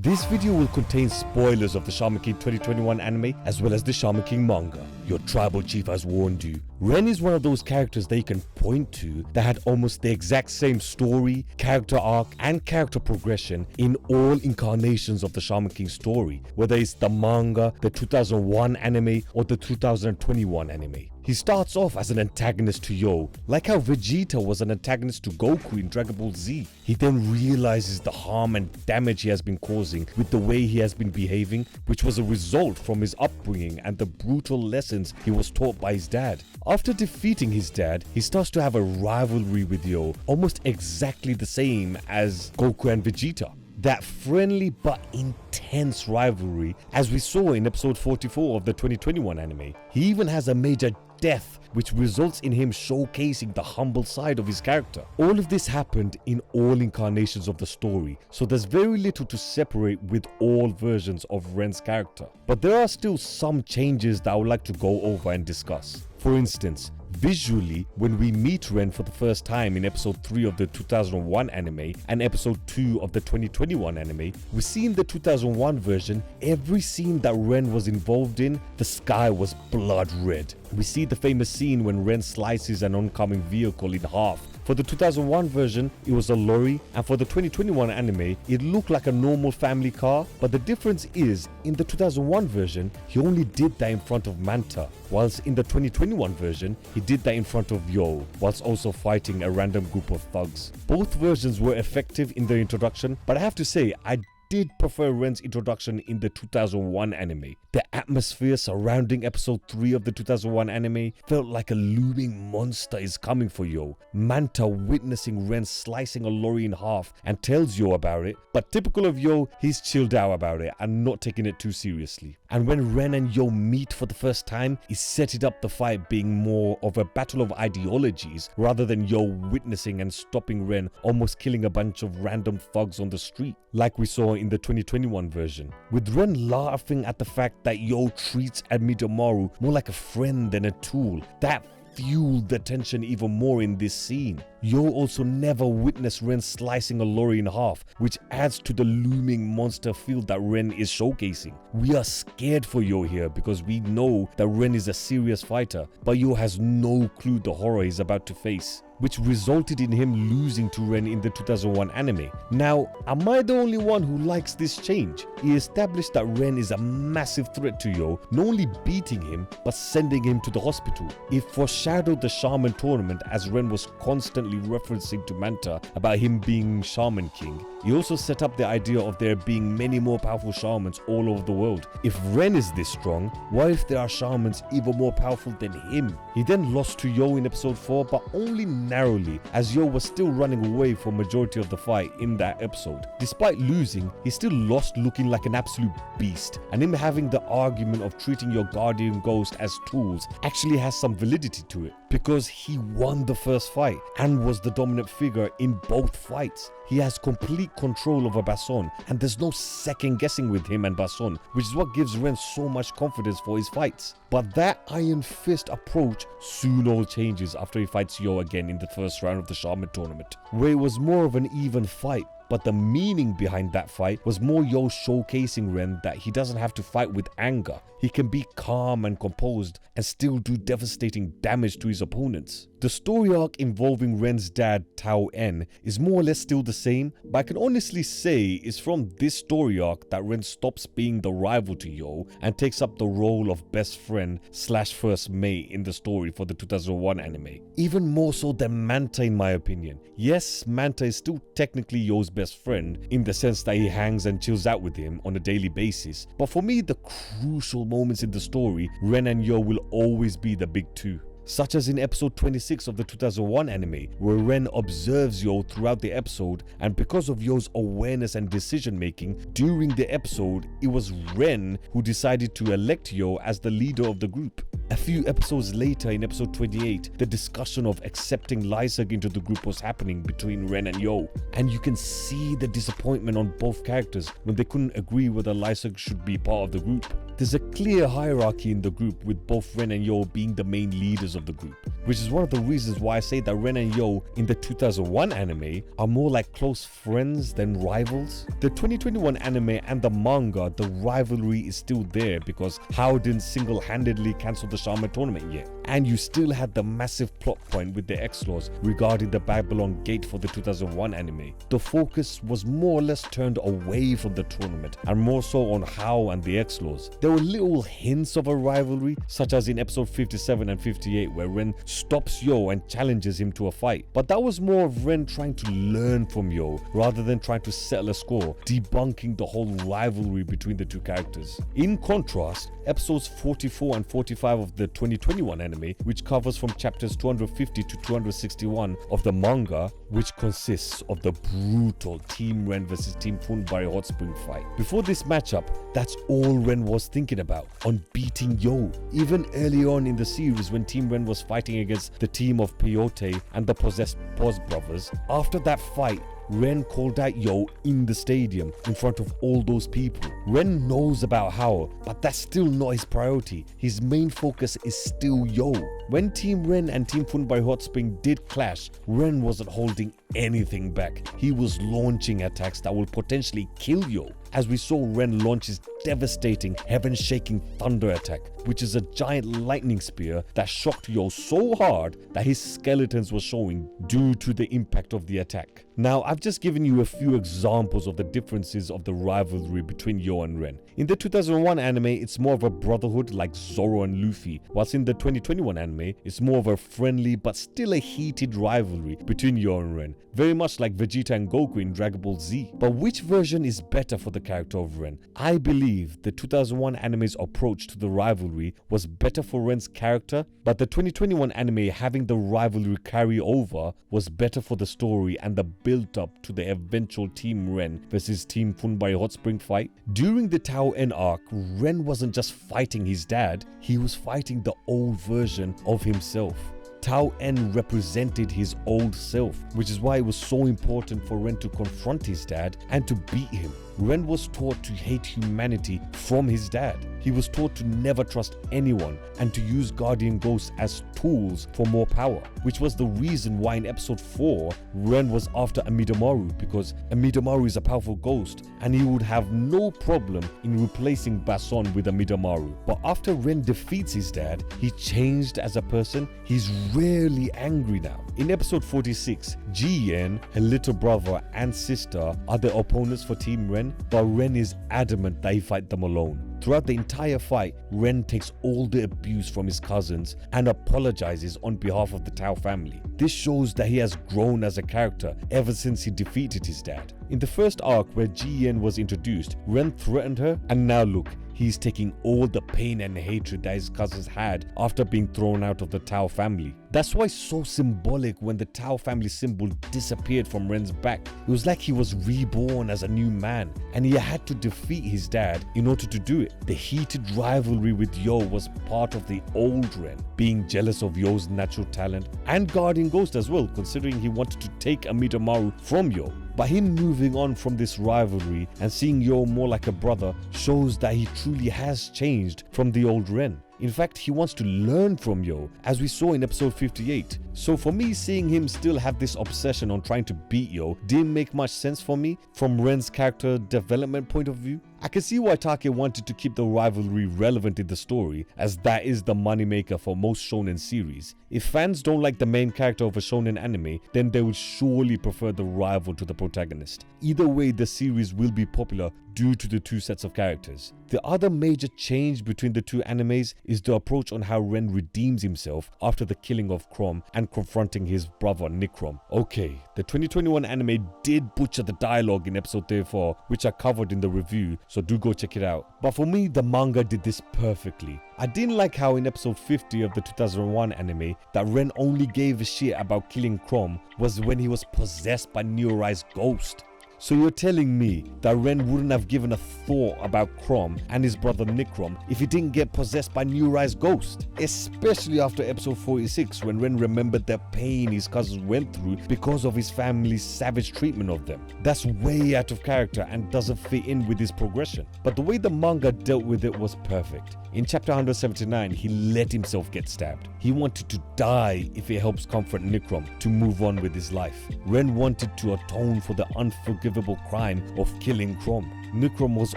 This video will contain spoilers of the Shaman King 2021 anime as well as the Shaman King manga. Your tribal chief has warned you. Ren is one of those characters that you can point to that had almost the exact same story, character arc and character progression in all incarnations of the Shaman King story, whether it's the manga, the 2001 anime or the 2021 anime. He starts off as an antagonist to Yo, like how Vegeta was an antagonist to Goku in Dragon Ball Z. He then realizes the harm and damage he has been causing with the way he has been behaving, which was a result from his upbringing and the brutal lessons he was taught by his dad. After defeating his dad, he starts to have a rivalry with Yo, almost exactly the same as Goku and Vegeta. That friendly but intense rivalry, as we saw in episode 44 of the 2021 anime. He even has a major death, which results in him showcasing the humble side of his character. All of this happened in all incarnations of the story, so there's very little to separate with all versions of Ren's character. But there are still some changes that I would like to go over and discuss. For instance, visually, when we meet Ren for the first time in episode 3 of the 2001 anime and episode 2 of the 2021 anime, we see in the 2001 version, every scene that Ren was involved in, the sky was blood red. We see the famous scene when Ren slices an oncoming vehicle in half. For the 2001 version, it was a lorry, and for the 2021 anime, it looked like a normal family car, but the difference is, in the 2001 version, he only did that in front of Manta, whilst in the 2021 version, he did that in front of Yo, whilst also fighting a random group of thugs. Both versions were effective in their introduction, but I have to say, I did prefer Ren's introduction in the 2001 anime. The atmosphere surrounding episode 3 of the 2001 anime felt like a looming monster is coming for Yo. Manta witnessing Ren slicing a lorry in half and tells Yo about it, but typical of Yo, he's chilled out about it and not taking it too seriously. And when Ren and Yo meet for the first time, he set it up the fight being more of a battle of ideologies rather than Yo witnessing and stopping Ren almost killing a bunch of random thugs on the street, like we saw in the 2021 version. With Ren laughing at the fact that Yo treats Amidamaru more like a friend than a tool, that fueled the tension even more in this scene. Yo also never witnessed Ren slicing a lorry in half, which adds to the looming monster field that Ren is showcasing. We are scared for Yo here because we know that Ren is a serious fighter, but Yo has no clue the horror he's about to face, which resulted in him losing to Ren in the 2001 anime. Now, am I the only one who likes this change? He established that Ren is a massive threat to Yo, not only beating him, but sending him to the hospital. It foreshadowed the Shaman tournament as Ren was constantly referencing to Manta about him being Shaman King. He also set up the idea of there being many more powerful shamans all over the world. If Ren is this strong, what if there are shamans even more powerful than him? He then lost to Yo in episode 4, but only narrowly, as Yo was still running away for majority of the fight in that episode. Despite losing, he still lost looking like an absolute beast, and him having the argument of treating your guardian ghost as tools actually has some validity to it, because he won the first fight and was the dominant figure in both fights. He has complete control over Basson, and there's no second guessing with him and Basson, which is what gives Ren so much confidence for his fights. But that Iron Fist approach soon all changes after he fights Yo again in the first round of the Shaman tournament, where it was more of an even fight. But the meaning behind that fight was more Yo showcasing Ren that he doesn't have to fight with anger. He can be calm and composed and still do devastating damage to his opponents. The story arc involving Ren's dad, Tao Ren, is more or less still the same, but I can honestly say it's from this story arc that Ren stops being the rival to Yo and takes up the role of best friend / first mate in the story for the 2001 anime. Even more so than Manta in my opinion. Yes, Manta is still technically Yo's best friend in the sense that he hangs and chills out with him on a daily basis, but for me the crucial moments in the story, Ren and Yo will always be the big two. Such as in episode 26 of the 2001 anime, where Ren observes Yo throughout the episode, and because of Yo's awareness and decision making during the episode, it was Ren who decided to elect Yo as the leader of the group. A few episodes later, in episode 28, the discussion of accepting Lysug into the group was happening between Ren and Yo, and you can see the disappointment on both characters when they couldn't agree whether Lysug should be part of the group. There's a clear hierarchy in the group, with both Ren and Yo being the main leaders of the group, which is one of the reasons why I say that Ren and Yo in the 2001 anime are more like close friends than rivals. The 2021 anime and the manga, the rivalry is still there because Hao didn't single-handedly cancel the Shaman tournament yet, and you still had the massive plot point with the X-Laws regarding the Babylon Gate for the 2001 anime. The focus was more or less turned away from the tournament and more so on Hao and the X-Laws. There were little hints of a rivalry, such as in episode 57 and 58 where Ren stops Yo and challenges him to a fight, but that was more of Ren trying to learn from Yo rather than trying to settle a score, debunking the whole rivalry between the two characters. In contrast, episodes 44 and 45 of the 2021 anime, which covers from chapters 250 to 261 of the manga, which consists of the brutal Team Ren vs Team Funbari Hot Spring fight. Before this matchup, that's all Ren was thinking about, on beating Yo. Even early on in the series when Team Ren was fighting against the team of Peyote and the possessed Poz brothers, after that fight, Ren called out Yo in the stadium in front of all those people. Ren knows about Hao, but that's still not his priority. His main focus is still Yo. When Team Ren and Team Funbari Hot Spring did clash, Ren wasn't holding anything back. He was launching attacks that will potentially kill Yo, as we saw Ren launch his devastating heaven-shaking thunder attack, which is a giant lightning spear that shocked Yo so hard that his skeletons were showing due to the impact of the attack. Now, I've just given you a few examples of the differences of the rivalry between Yo and Ren. In the 2001 anime, it's more of a brotherhood like Zoro and Luffy, whilst in the 2021 anime, it's more of a friendly but still a heated rivalry between Yo and Ren, very much like Vegeta and Goku in Dragon Ball Z. But which version is better for the character of Ren? I believe the 2001 anime's approach to the rivalry was better for Ren's character, but the 2021 anime having the rivalry carry over was better for the story and the build up to the eventual Team Ren versus Team Funbari Hot Spring fight. During the Tao Ren arc, Ren wasn't just fighting his dad, he was fighting the old version of himself. Tao Ren represented his old self, which is why it was so important for Ren to confront his dad and to beat him. Ren was taught to hate humanity from his dad. He was taught to never trust anyone and to use guardian ghosts as tools for more power, which was the reason why in episode 4, Ren was after Amidomaru, because Amidomaru is a powerful ghost and he would have no problem in replacing Bason with Amidomaru. But after Ren defeats his dad, he changed as a person. He's rarely angry now. In episode 46, Ji-Yen, her little brother and sister are the opponents for Team Ren, but Ren is adamant that he fight them alone. Throughout the entire fight, Ren takes all the abuse from his cousins and apologizes on behalf of the Tao family. This shows that he has grown as a character ever since he defeated his dad. In the first arc where Ji-Yen was introduced, Ren threatened her, and now look, he's taking all the pain and hatred that his cousins had after being thrown out of the Tao family. That's why it's so symbolic when the Tao family symbol disappeared from Ren's back. It was like he was reborn as a new man, and he had to defeat his dad in order to do it. The heated rivalry with Yo was part of the old Ren, being jealous of Yo's natural talent and guardian ghost as well, considering he wanted to take Amidomaru from Yo. But him moving on from this rivalry and seeing Yo more like a brother shows that he truly has changed from the old Ren. In fact, he wants to learn from Yo, as we saw in episode 58. So for me, seeing him still have this obsession on trying to beat Yo didn't make much sense for me from Ren's character development point of view. I can see why Take wanted to keep the rivalry relevant in the story, as that is the moneymaker for most shonen series. If fans don't like the main character of a shonen anime, then they will surely prefer the rival to the protagonist. Either way, the series will be popular due to the two sets of characters. The other major change between the two animes is the approach on how Ren redeems himself after the killing of Crom and confronting his brother Nikrom. Okay, the 2021 anime did butcher the dialogue in episode 34, which I covered in the review, so do go check it out. But for me, the manga did this perfectly. I didn't like how in episode 50 of the 2001 anime that Ren only gave a shit about killing Crom was when he was possessed by Neorai's ghost. So you're telling me that Ren wouldn't have given a thought about Crom and his brother Nicrom if he didn't get possessed by New Rai's ghost? Especially after episode 46, when Ren remembered the pain his cousins went through because of his family's savage treatment of them. That's way out of character and doesn't fit in with his progression. But the way the manga dealt with it was perfect. In chapter 179, he let himself get stabbed. He wanted to die if it helps comfort Nicrom to move on with his life. Ren wanted to atone for the unforgivable crime of killing Crom. Nicrom was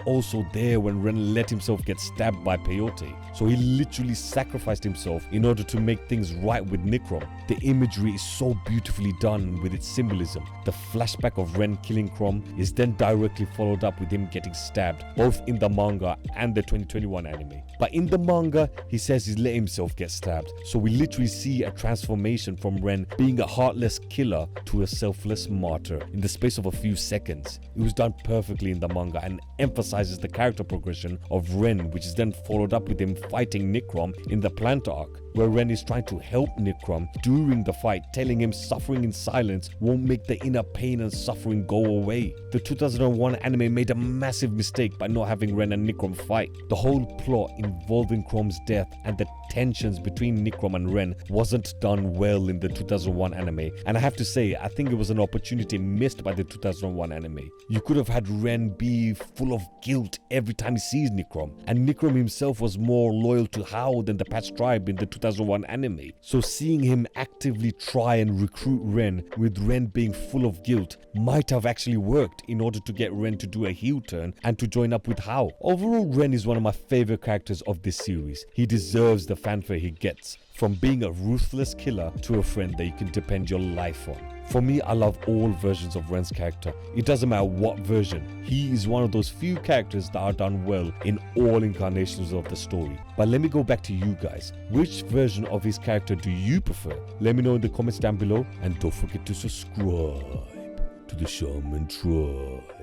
also there when Ren let himself get stabbed by Peyote, so he literally sacrificed himself in order to make things right with Nicrom. The imagery is so beautifully done with its symbolism. The flashback of Ren killing Crom is then directly followed up with him getting stabbed, both in the manga and the 2021 anime. But in the manga, he says he let himself get stabbed, so we literally see a transformation from Ren being a heartless killer to a selfless martyr in the space of a few seconds. It was done perfectly in the manga and emphasizes the character progression of Ren, which is then followed up with him fighting Nicrom in the plant arc, where Ren is trying to help Nicrom during the fight, telling him suffering in silence won't make the inner pain and suffering go away. The 2001 anime made a massive mistake by not having Ren and Nicrom fight. The whole plot involving Crom's death and the tensions between Nicrom and Ren wasn't done well in the 2001 anime, and I have to say, I think it was an opportunity missed by the 2001 anime. You could have had Ren be full of guilt every time he sees Nicrom, and Nicrom himself was more loyal to Hao than the Patch tribe in the 2001 anime. So seeing him actively try and recruit Ren, with Ren being full of guilt, might have actually worked in order to get Ren to do a heel turn and to join up with Hao. Overall, Ren is one of my favorite characters of this series. He deserves the fanfare he gets, from being a ruthless killer to a friend that you can depend your life on. For me, I love all versions of Ren's character. It doesn't matter what version. He is one of those few characters that are done well in all incarnations of the story. But let me go back to you guys. Which version of his character do you prefer? Let me know in the comments down below, and don't forget to subscribe to the Shaman Tribe.